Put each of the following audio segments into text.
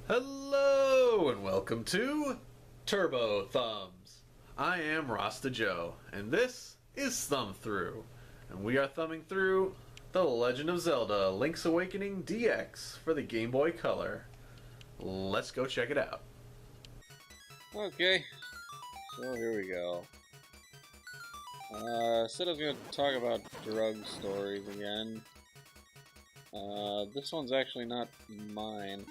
Hello and welcome to Turbo Thumbs. I am Rasta Joe, and this is Thumb Through, and we are thumbing through The Legend of Zelda: Link's Awakening DX for the Game Boy Color. Let's go check it out. Okay, so here we go. Said I was going to talk about drug stories again. This one's actually not mine,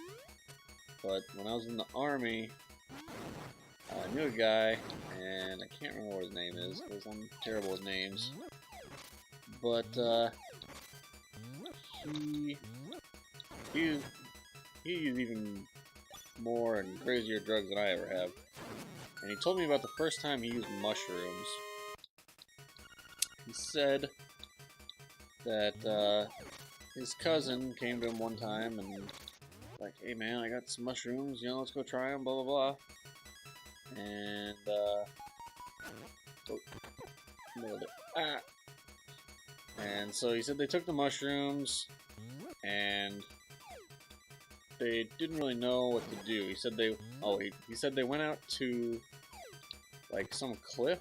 but when I was in the army, I knew a guy, and I can't remember what his name is, because I'm terrible with names, but, he used even more and crazier drugs than I ever have. And he told me about the first time he used mushrooms. He said that his cousin came to him one time and like, hey man, I got some mushrooms, you know, let's go try them, blah blah blah. And and so he said they took the mushrooms and they didn't really know what to do. He said he said they went out to like some cliff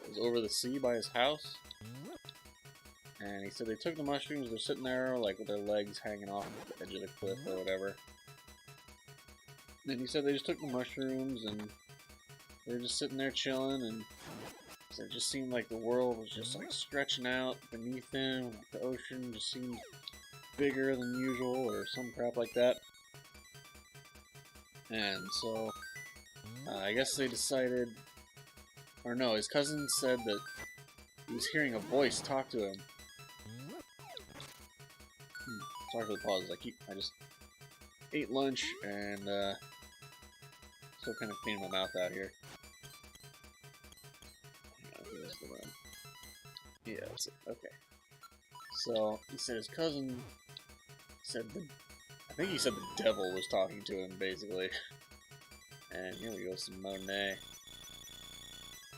that was over the sea by his house. And he said they took the mushrooms, they're sitting there like with their legs hanging off the edge of the cliff or whatever. And he said they just took the mushrooms and they were just sitting there chilling, and it just seemed like the world was just like stretching out beneath them, like the ocean just seemed bigger than usual or some crap like that. And so, I guess they decided, or no, his cousin said that he was hearing a voice talk to him. Sorry for the pauses, I just ate lunch and, still kind of cleaning my mouth out here. Yeah, that's it, okay. So, he said his cousin said I think he said the devil was talking to him, basically. And here we go, some Monet.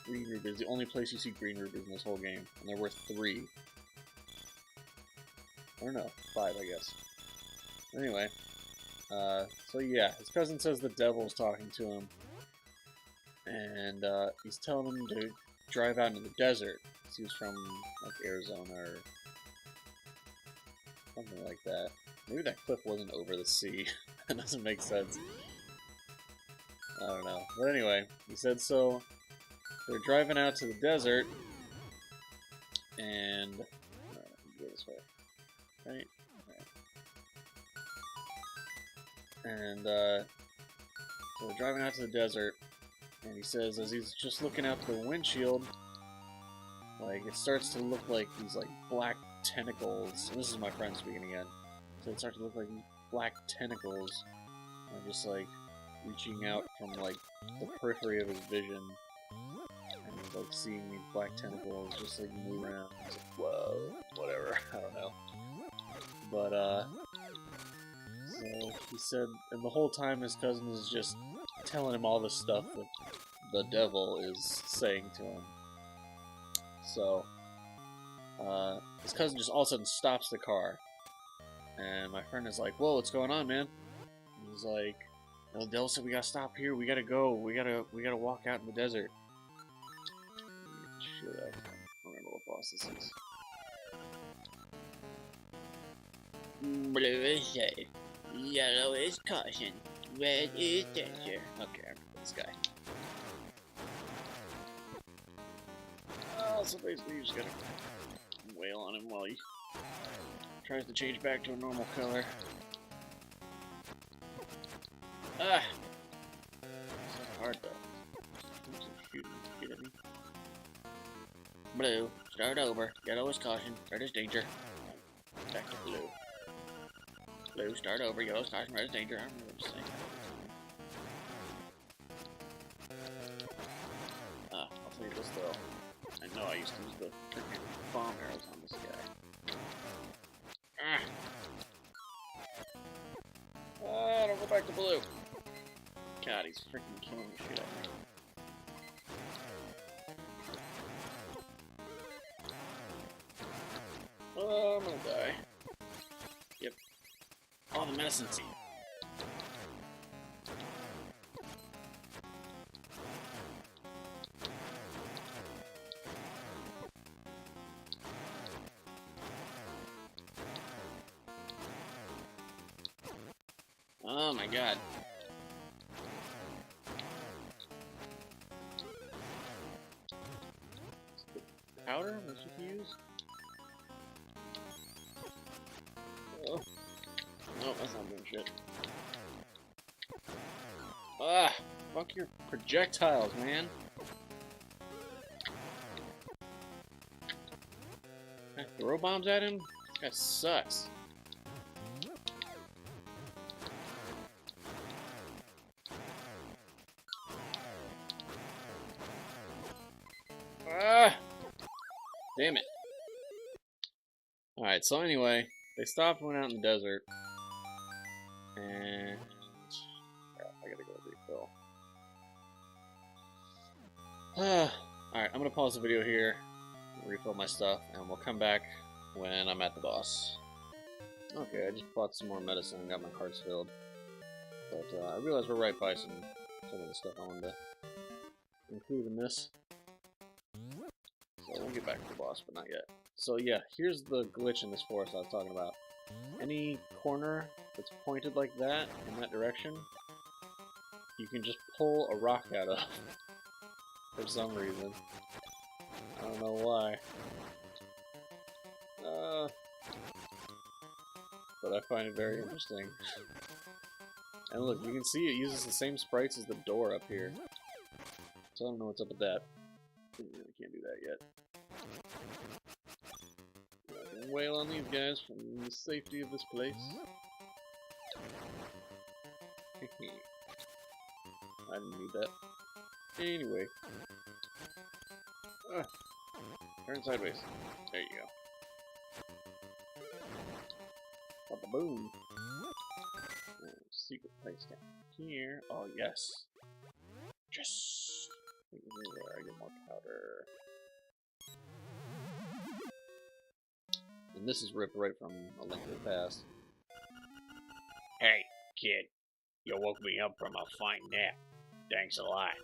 Green rubies, the only place you see green rubies in this whole game, and they're worth 3. Or no, 5, I guess. Anyway, so yeah, his cousin says the devil's talking to him, and he's telling him to drive out into the desert. He was from like Arizona or something like that. Maybe that cliff wasn't over the sea. That doesn't make sense. I don't know. But anyway, he said so. They're driving out to the desert, and go this way, right? And so they're driving out to the desert, and he says as he's just looking out the windshield, like it starts to look like these like black tentacles. And this is my friend speaking again. So it starts to look like these black tentacles, and just like reaching out from like the periphery of his vision. And he's like seeing these black tentacles just like move around. He's like, whoa, whatever, I don't know. But so he said, and the whole time his cousin is just telling him all the stuff that the devil is saying to him. So his cousin just all of a sudden stops the car, and my friend is like, whoa, what's going on, man? And he's like, the devil said we gotta stop here, we gotta go, we gotta walk out in the desert. Shit, I don't remember what boss this is. Blue is safe, yellow is caution, red is danger. Okay, I remember this guy. So basically you just gotta wail on him while he tries to change back to a normal color. Ah! It's hard though. Shoot at me. Blue, start over. Yellow is caution, red is danger. Back to blue. Blue, start over. Yellow is caution, red is danger. I don't remember what I'm saying. I'll tell you this though. I know I used to use the freaking bomb arrows on this guy. Don't go back to blue. God, he's freaking killing the shit out of me. Oh, I'm gonna die. Yep. Oh, the medicine seed. Oh my god. Powder? What should we use? Oh. No, that's not doing shit. Ah! Fuck your projectiles, man! Can I throw bombs at him? This guy sucks. Ah! Damn it. Alright, so anyway, they stopped and went out in the desert. And... crap, I gotta go refill. Alright, I'm gonna pause the video here, refill my stuff, and we'll come back when I'm at the boss. Okay, I just bought some more medicine and got my hearts filled. But I realized we're right by some of the stuff I wanted to include in this. So we'll get back to the boss, but not yet. So yeah, here's the glitch in this forest I was talking about. Any corner that's pointed like that, in that direction, you can just pull a rock out of. For some reason. I don't know why. But I find it very interesting. And look, you can see it uses the same sprites as the door up here. So I don't know what's up with that. I can't do that yet. I can wail on these guys from the safety of this place. I didn't need that. Anyway. Turn sideways. There you go. Ba-boom. Secret place down here. Oh, yes. Yes! Where I get more powder. And this is ripped right from A Link to the Past. Hey, kid. You woke me up from a fine nap. Thanks a lot.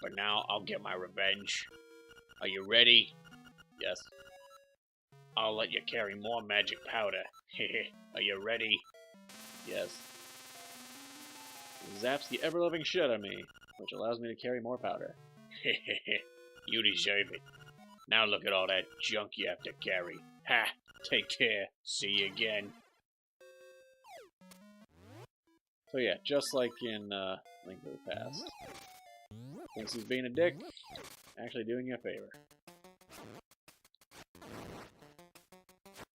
But now I'll get my revenge. Are you ready? Yes. I'll let you carry more magic powder. Are you ready? Yes. It zaps the ever-loving shit out of me, which allows me to carry more powder. You deserve it. Now look at all that junk you have to carry. Ha! Take care. See you again. So yeah, just like in Link to the Past. Thinks he's being a dick, actually doing you a favor.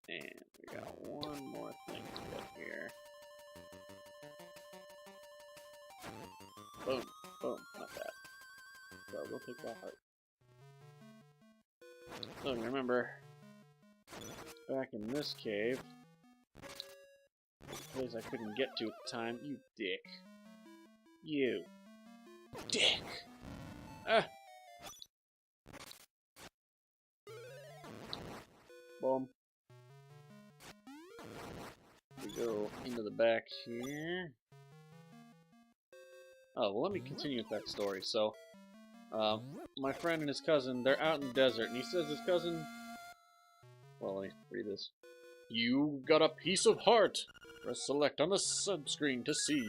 And we got one more thing to get here. Boom, boom, not that. So we'll take that heart. So remember, back in this cave, place I couldn't get to at the time, you dick. You. Dick! Ah! Boom. We go into the back here. Oh, well, let me continue with that story. So, my friend and his cousin, they're out in the desert, and he says his cousin... Well, let me read this. You got a piece of heart! Press select on the subscreen to see.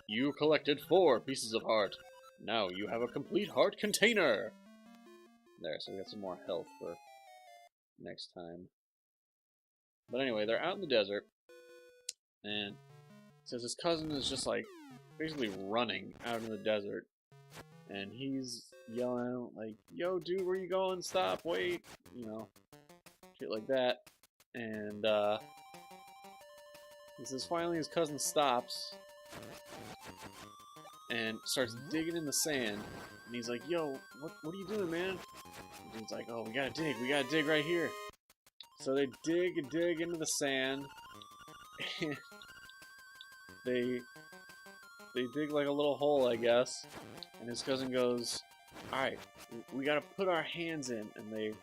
You collected 4 pieces of heart. Now you have a complete heart container! There, so we got some more health for next time. But anyway, they're out in the desert, and it says his cousin is just like, basically running out in the desert, and he's yelling out, like, yo dude, where you going? Stop, wait, you know, shit like that. And he says finally his cousin stops and starts digging in the sand, and he's like, yo, what are you doing, man? And he's like, oh, we gotta dig right here. So they dig and dig into the sand, and they dig like a little hole, I guess, and his cousin goes, alright, we gotta put our hands in, and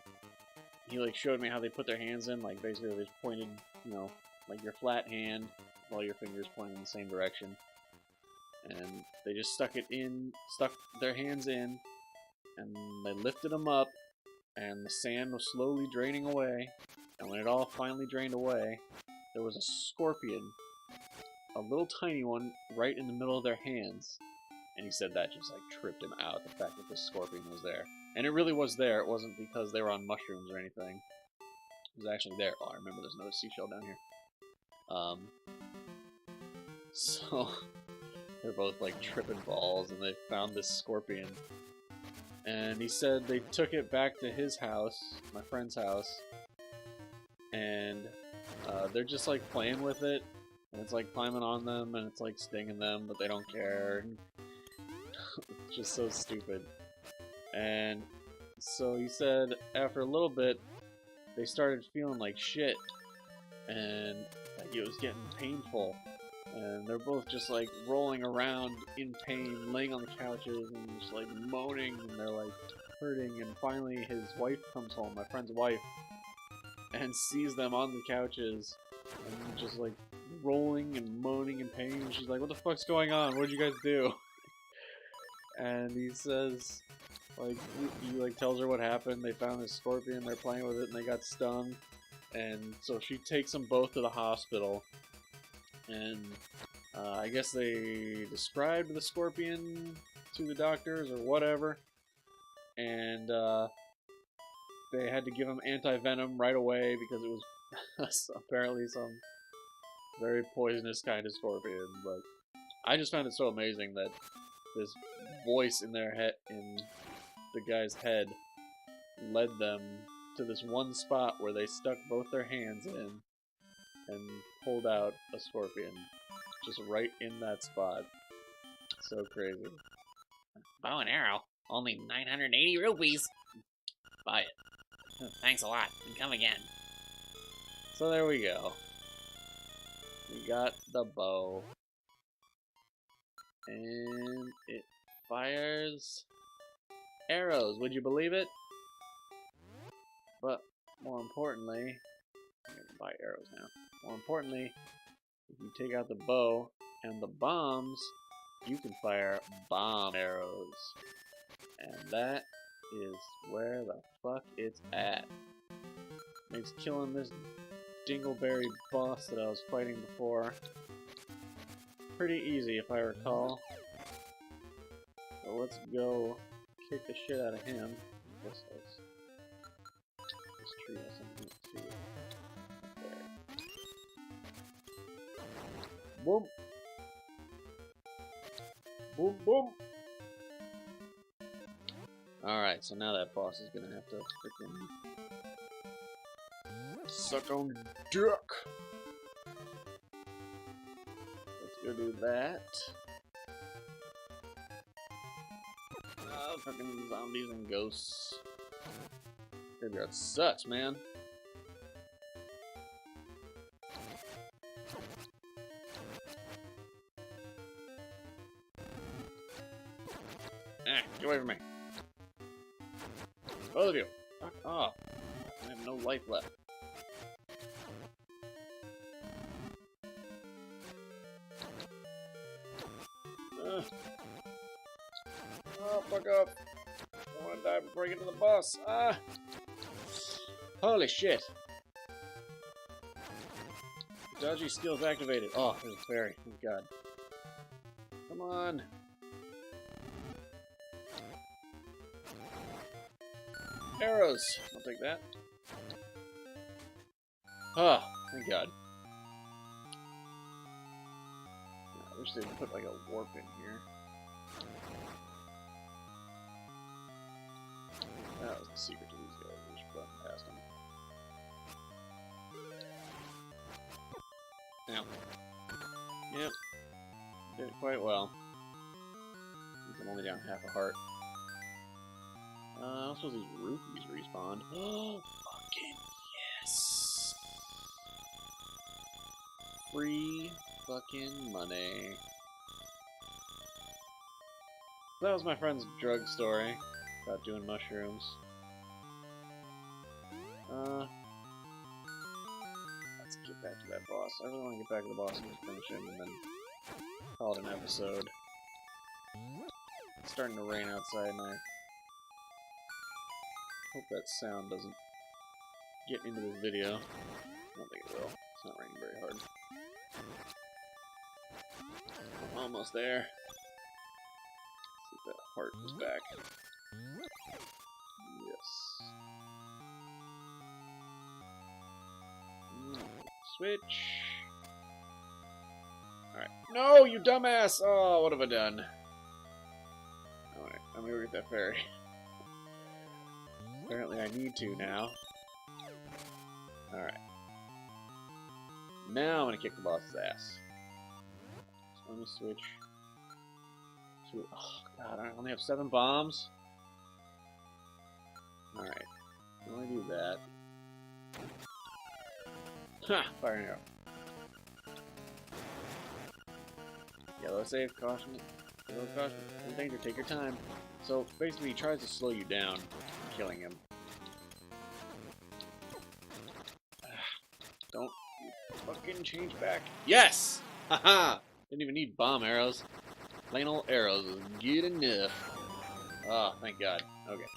he like showed me how they put their hands in, like basically they just pointed, you know, like your flat hand, while your fingers pointing in the same direction, and they just stuck their hands in, and they lifted them up, and the sand was slowly draining away, and when it all finally drained away, there was a scorpion a little tiny one right in the middle of their hands. And he said that just like tripped him out, the fact that this scorpion was there. And it really was there. It wasn't because they were on mushrooms or anything. It was actually there. Oh, I remember there's another seashell down here. So they're both like tripping balls, and they found this scorpion. And he said they took it back to his house, my friend's house, and they're just like playing with it, and it's like climbing on them, and it's like stinging them, but they don't care. It's just so stupid. And so he said after a little bit, they started feeling like shit, and like it was getting painful. And they're both just like rolling around in pain, laying on the couches and just like moaning, and they're like hurting. And finally his wife comes home, my friend's wife, and sees them on the couches and just like rolling and moaning in pain. She's like, what the fuck's going on? What did you guys do? And he says, like, he like tells her what happened. They found this scorpion, they're playing with it, and they got stung. And so she takes them both to the hospital. And I guess they described the scorpion to the doctors or whatever, and they had to give him anti-venom right away because it was apparently some very poisonous kind of scorpion. But I just found it so amazing that this voice in their head, in the guy's head, led them to this one spot where they stuck both their hands in and pulled out a scorpion, just right in that spot. So crazy. Bow and arrow, only 980 rupees. Buy it. Thanks a lot, and come again. So there we go. We got the bow. And it fires arrows, would you believe it? But more importantly, I'm gonna buy arrows now. More importantly, if you take out the bow and the bombs, you can fire bomb arrows. And that is where the fuck it's at. Makes killing this dingleberry boss that I was fighting before pretty easy, if I recall. So let's go kick the shit out of him. I guess this tree has something to it. Boom! Boom, boom! Alright, so now that boss is gonna have to freaking suck on dick! Let's go do that. Fucking zombies and ghosts. Graveyard sucks, man. Get away from me. Both of you. Fuck off. I have no life left. Oh, fuck up. I want to die before I get to the boss. Ah! Holy shit. Dodgy skills activated. Oh, there's a fairy. Thank God. Come on. Arrows! I'll take that. Ah, thank God. I wish they'd put like a warp in here. That was the secret to these guys. We should run past them. Now. Yep. Did it quite well. I'm only down half a heart. I suppose these rupees respawned. Oh, fucking yes! Free fucking money. That was my friend's drug story about doing mushrooms. Let's get back to that boss. I really want to get back to the boss and just finish him and then call it an episode. It's starting to rain outside and I hope that sound doesn't get into this video. I don't think it will. It's not raining very hard. almost there. See if that heart is back. Yes. Switch. Alright. No, you dumbass! Oh, what have I done? Alright, let me get that fairy. Apparently I need to now. Alright. Now I'm gonna kick the boss's ass. So let me switch to... Oh god, I only have 7 bombs? Alright. Let me do that. Ha! Fire an arrow. Yellow save, caution. Yellow caution. In danger, take your time. So basically he tries to slow you down, killing him. Don't fucking change back. Yes! Haha! Didn't even need bomb arrows. Plain old arrows is good enough. Oh, thank God. Okay.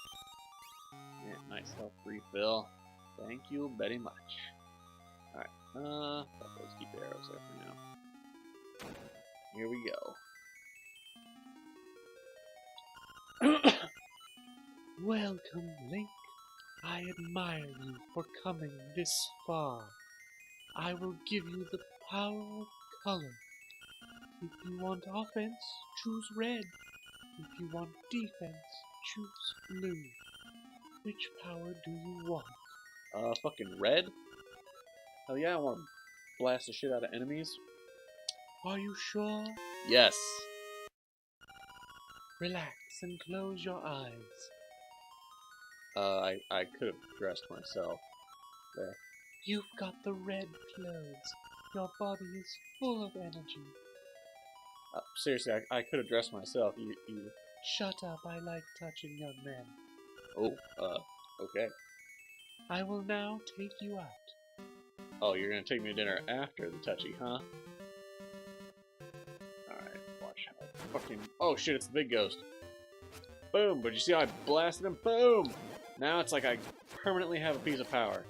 Yeah, nice health refill. Thank you very much. Alright, let's keep the arrows there for now. Here we go. Welcome, Link. I admire you for coming this far. I will give you the power of color. If you want offense, choose red. If you want defense, choose blue. Which power do you want? Fucking red? Hell yeah, I want to blast the shit out of enemies. Are you sure? Yes. Relax and close your eyes. I could have dressed myself. There. You've got the red clothes. Your body is full of energy. Seriously, I could have dressed myself. You... Shut up, I like touching young men. Oh, okay. I will now take you out. Oh, you're gonna take me to dinner after the touchy, huh? Alright, watch out. Fucking... Oh shit, it's the big ghost. Boom! But you see how I blasted him? Boom! Now it's like I permanently have a piece of power.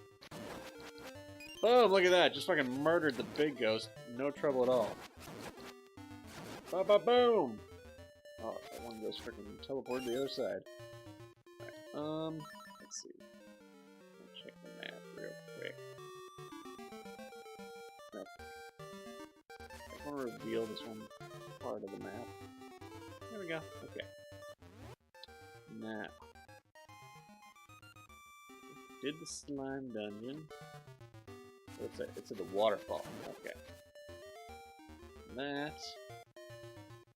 Boom! Look at that! Just fucking murdered the big ghost. No trouble at all. Ba-ba-boom! Oh, that one goes freaking teleport to the other side. Alright, let's see. I'll check the map real quick. I want to reveal this one part of the map. There we go. Okay. Now, did the slime dungeon? What's that? It's at the waterfall. Okay. That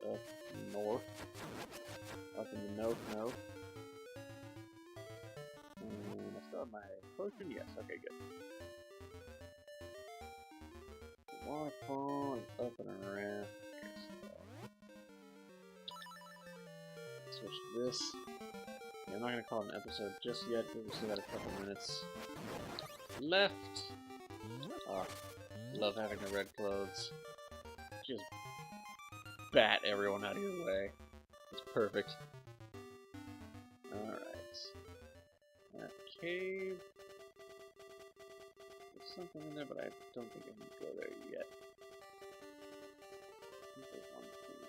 up north, up in the north. And I still have my potion. Yes. Okay. Good. Waterfall and up and around. Switch to this. Yeah, I'm not gonna call it an episode just yet, because we still got a couple minutes left. Love having the red clothes. Just bat everyone out of your way. It's perfect. Alright. That cave. There's something in there, but I don't think I can go there yet. I think there's one thing.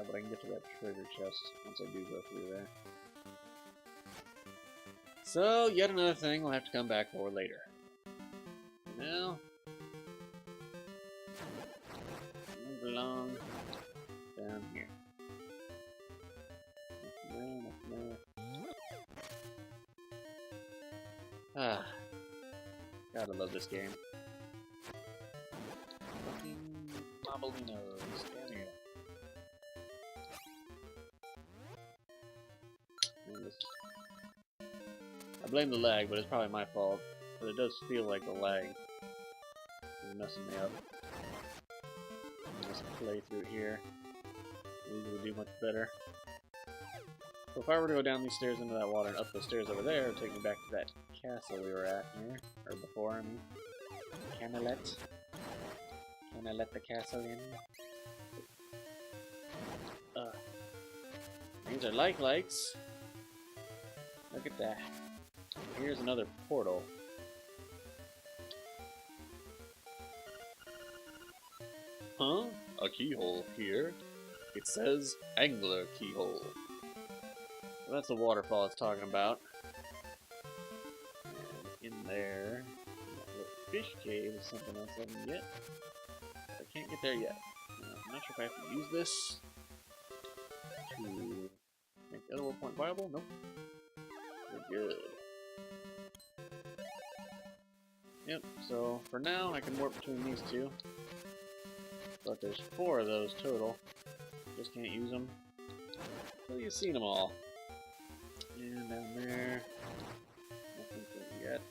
But I can get to that treasure chest once I do go through there. So, yet another thing we'll have to come back for later. For now, I belong down here. Ah, gotta love this game. Fucking Mobbalinos, down here. I blame the lag, but it's probably my fault. But it does feel like the lag is messing me up. Just play through here. These would do much better. So if I were to go down these stairs into that water and up those stairs over there, it would take me back to that castle we were at here. Or before, I mean. Can I let the castle in? These are likes. Look at that. Here's another portal. Huh? A a keyhole here. It says angler keyhole. So that's the waterfall it's talking about. And in there, that little fish cave is something else I haven't yet. I can't get there yet. I'm not sure if I have to use this to make the other world point viable. Nope. We're good. Yep, so for now I can warp between these two. But there's 4 of those total. Just can't use them until you've seen them all. And down there, nothing yet.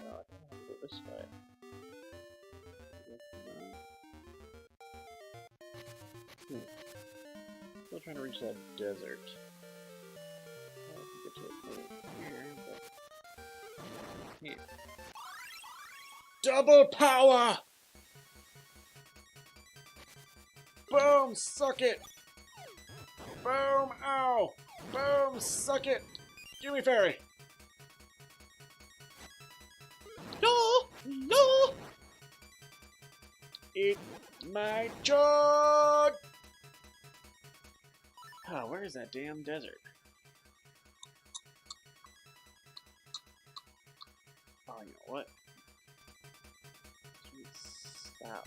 Oh, I don't have to go this way. Still trying to reach that desert. I can get to it over here, but can't. Double power! Boom! Suck it! Boom! Ow! Boom! Suck it! Gimme fairy! No! No! Eat my chod! Oh, where is that damn desert? Oh, you know what? Stop.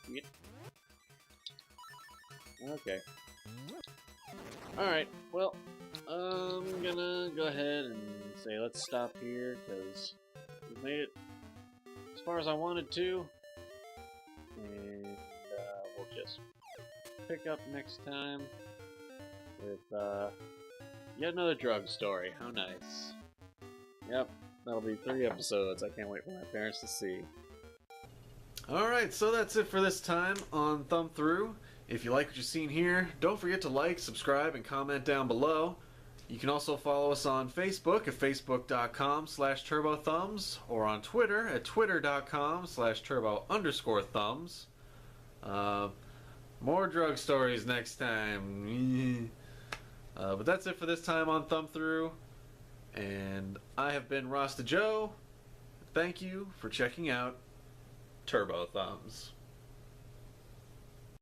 Yep. Okay. Alright, well, I'm gonna go ahead and say let's stop here, because we've made it as far as I wanted to. And we'll just pick up next time with yet another drug story. How nice. Yep, that'll be 3 episodes. I can't wait for my parents to see. Alright, so that's it for this time on Thumb Through. If you like what you've seen here, don't forget to like, subscribe, and comment down below. You can also follow us on Facebook at facebook.com/turbothumbs or on Twitter at twitter.com/turbo_thumbs. More drug stories next time. But that's it for this time on Thumb Through. And I have been Rasta Joe. Thank you for checking out Turbo Thumbs.